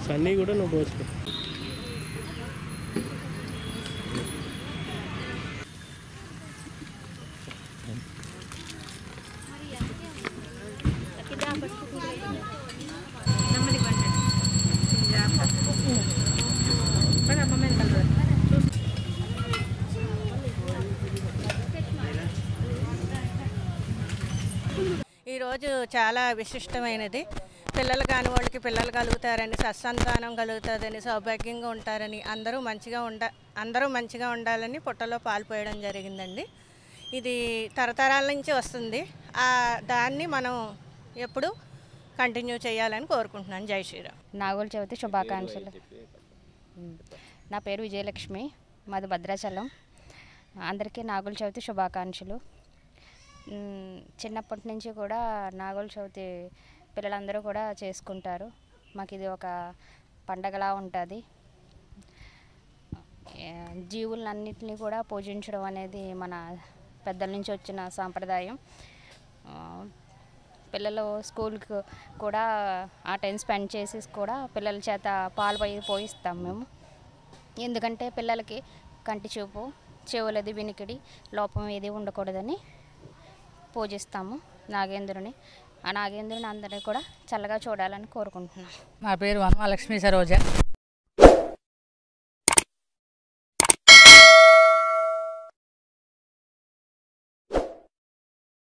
సన్నీ కూడా నువ్వు పోసుకో. ఈరోజు చాలా విశిష్టమైనది. పిల్లలు కాని వాళ్ళకి పిల్లలు కలుగుతారని, సత్సంతానం కలుగుతుందని, సౌభాగ్యంగా ఉంటారని, అందరూ మంచిగా ఉండాలని పుట్టలో పాలు పోయడం జరిగిందండి. ఇది తరతరాల నుంచి వస్తుంది. దాన్ని మనం ఎప్పుడు కంటిన్యూ చేయాలని కోరుకుంటున్నాను. జై శ్రీరామ్. నాగుల చవితి శుభాకాంక్షలు. నా పేరు విజయలక్ష్మి, మాది భద్రాచలం. అందరికీ నాగుల చవితి శుభాకాంక్షలు. చిన్నప్పటి నుంచి కూడా నాగుల చవితి పిల్లలందరూ కూడా చేసుకుంటారు. మాకు ఇది ఒక పండగలా ఉంటుంది. జీవులన్నింటినీ కూడా పూజించడం అనేది మన పెద్దల నుంచి వచ్చిన సాంప్రదాయం. పిల్లలు స్కూల్కి కూడా ఆ టైం స్పెండ్ చేసి కూడా పిల్లల చేత పాలు పోయిస్తాం మేము. ఎందుకంటే పిల్లలకి కంటి చూపు, చెవులది వినికిడి లోపం ఏది ఉండకూడదని పూజిస్తాము నాగేంద్రుని. ఆ నాగేంద్రుని అందరినీ కూడా చల్లగా చూడాలని కోరుకుంటున్నాను. నా పేరు వనమాలక్ష్మి సరోజ.